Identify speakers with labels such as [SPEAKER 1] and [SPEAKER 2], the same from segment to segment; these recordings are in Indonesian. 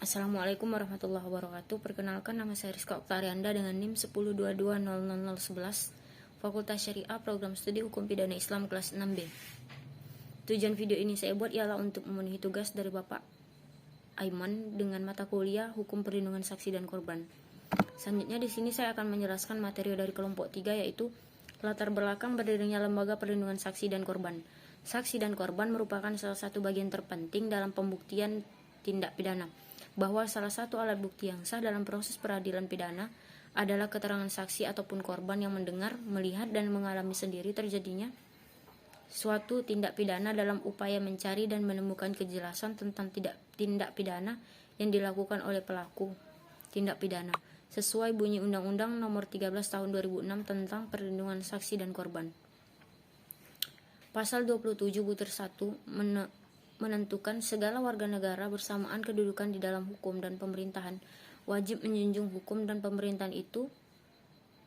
[SPEAKER 1] Assalamualaikum warahmatullahi wabarakatuh. Perkenalkan, nama saya Rizka Oktarianda dengan NIM 1022000011, Fakultas Syariah, Program Studi Hukum Pidana Islam kelas 6B. Tujuan video ini saya buat ialah untuk memenuhi tugas dari Bapak Aiman dengan mata kuliah Hukum Perlindungan Saksi dan Korban. Selanjutnya di sini saya akan menjelaskan materi dari kelompok 3, yaitu latar belakang berdirinya Lembaga Perlindungan Saksi dan Korban. Saksi dan korban merupakan salah satu bagian terpenting dalam pembuktian tindak pidana, bahwa salah satu alat bukti yang sah dalam proses peradilan pidana adalah keterangan saksi ataupun korban yang mendengar, melihat, dan mengalami sendiri terjadinya suatu tindak pidana dalam upaya mencari dan menemukan kejelasan tentang tindak pidana yang dilakukan oleh pelaku tindak pidana, sesuai bunyi Undang-Undang Nomor 13 Tahun 2006 tentang Perlindungan Saksi dan Korban. Pasal 27 butir 1 menentukan segala warga negara bersamaan kedudukan di dalam hukum dan pemerintahan wajib menjunjung hukum dan pemerintahan itu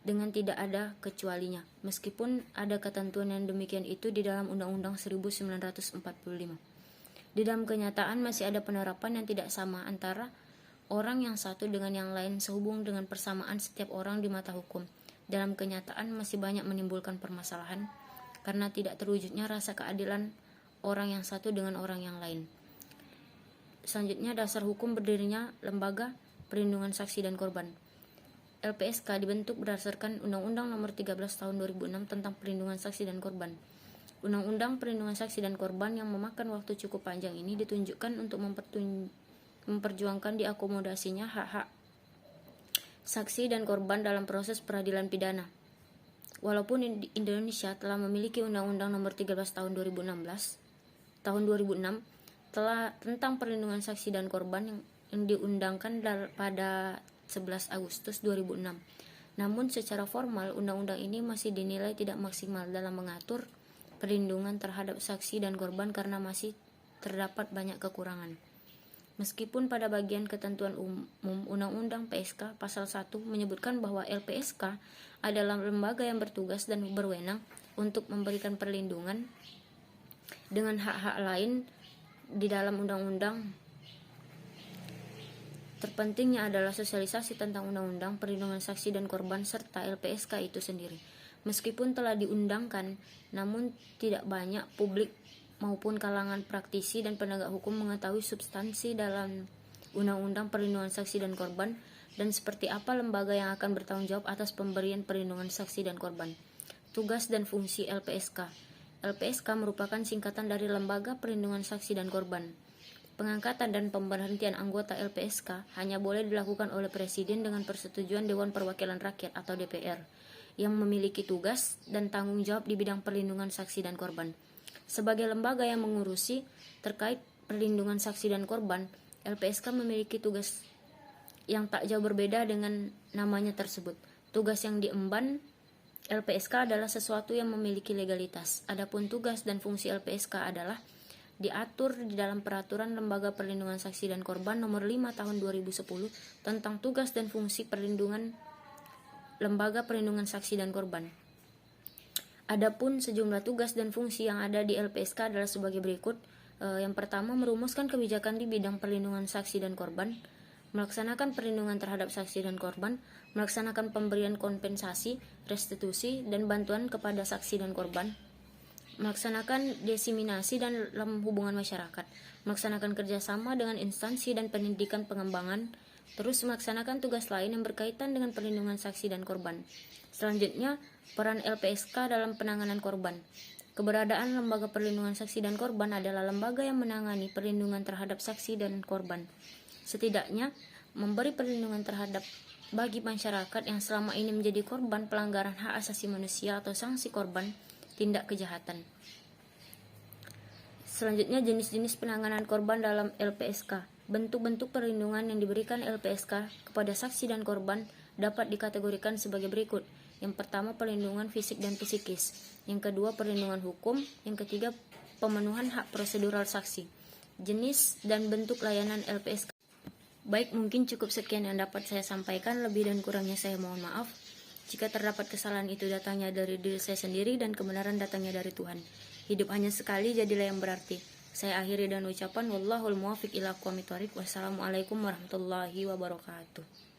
[SPEAKER 1] dengan tidak ada kecualinya, meskipun ada ketentuan yang demikian itu di dalam Undang-Undang 1945. Di dalam kenyataan masih ada penerapan yang tidak sama antara orang yang satu dengan yang lain sehubung dengan persamaan setiap orang di mata hukum. Dalam kenyataan masih banyak menimbulkan permasalahan karena tidak terwujudnya rasa keadilan orang yang satu dengan orang yang lain. Selanjutnya, dasar hukum berdirinya Lembaga Perlindungan Saksi dan Korban. LPSK dibentuk berdasarkan Undang-Undang Nomor 13 Tahun 2006 tentang Perlindungan Saksi dan Korban. Undang-Undang Perlindungan Saksi dan Korban yang memakan waktu cukup panjang ini ditunjukkan untuk memperjuangkan diakomodasinya hak-hak saksi dan korban dalam proses peradilan pidana. Walaupun Indonesia telah memiliki Undang-Undang Nomor 13 Tahun 2006 tentang perlindungan saksi dan korban yang diundangkan pada 11 Agustus 2006. Namun secara formal undang-undang ini masih dinilai tidak maksimal dalam mengatur perlindungan terhadap saksi dan korban karena masih terdapat banyak kekurangan. Meskipun pada bagian ketentuan umum Undang-Undang PSK Pasal 1 menyebutkan bahwa LPSK adalah lembaga yang bertugas dan berwenang untuk memberikan perlindungan dengan hak-hak lain di dalam undang-undang. Terpentingnya adalah sosialisasi tentang Undang-Undang Perlindungan Saksi dan Korban serta LPSK itu sendiri. Meskipun telah diundangkan, namun tidak banyak publik maupun kalangan praktisi dan penegak hukum mengetahui substansi dalam Undang-Undang Perlindungan Saksi dan Korban dan seperti apa lembaga yang akan bertanggung jawab atas pemberian perlindungan saksi dan korban. Tugas dan fungsi LPSK. LPSK merupakan singkatan dari Lembaga Perlindungan Saksi dan Korban. Pengangkatan dan pemberhentian anggota LPSK hanya boleh dilakukan oleh Presiden dengan persetujuan Dewan Perwakilan Rakyat atau DPR, yang memiliki tugas dan tanggung jawab di bidang perlindungan saksi dan korban. Sebagai lembaga yang mengurusi terkait perlindungan saksi dan korban, LPSK memiliki tugas yang tak jauh berbeda dengan namanya tersebut. Tugas yang diemban LPSK adalah sesuatu yang memiliki legalitas. Adapun tugas dan fungsi LPSK adalah diatur di dalam Peraturan Lembaga Perlindungan Saksi dan Korban Nomor 5 Tahun 2010 tentang tugas dan fungsi perlindungan Lembaga Perlindungan Saksi dan Korban. Adapun sejumlah tugas dan fungsi yang ada di LPSK adalah sebagai berikut. Yang pertama, merumuskan kebijakan di bidang perlindungan saksi dan korban, melaksanakan perlindungan terhadap saksi dan korban, melaksanakan pemberian kompensasi, restitusi, dan bantuan kepada saksi dan korban, melaksanakan diseminasi dalam hubungan masyarakat, melaksanakan kerjasama dengan instansi dan pendidikan pengembangan, terus melaksanakan tugas lain yang berkaitan dengan perlindungan saksi dan korban. Selanjutnya, peran LPSK dalam penanganan korban. Keberadaan Lembaga Perlindungan Saksi dan Korban adalah lembaga yang menangani perlindungan terhadap saksi dan korban. Setidaknya, memberi perlindungan terhadap bagi masyarakat yang selama ini menjadi korban pelanggaran hak asasi manusia atau sanksi korban tindak kejahatan. Selanjutnya, jenis-jenis penanganan korban dalam LPSK. Bentuk-bentuk perlindungan yang diberikan LPSK kepada saksi dan korban dapat dikategorikan sebagai berikut. Yang pertama, perlindungan fisik dan psikis. Yang kedua, perlindungan hukum. Yang ketiga, pemenuhan hak prosedural saksi. Jenis dan bentuk layanan LPSK. Baik, mungkin cukup sekian yang dapat saya sampaikan. Lebih dan kurangnya saya mohon maaf. Jika terdapat kesalahan itu datangnya dari diri saya sendiri dan kebenaran datangnya dari Tuhan. Hidup hanya sekali, jadilah yang berarti. Saya akhiri dan ucapan wallahul muwaffiq ila aqwamit thoriq. Wassalamualaikum warahmatullahi wabarakatuh.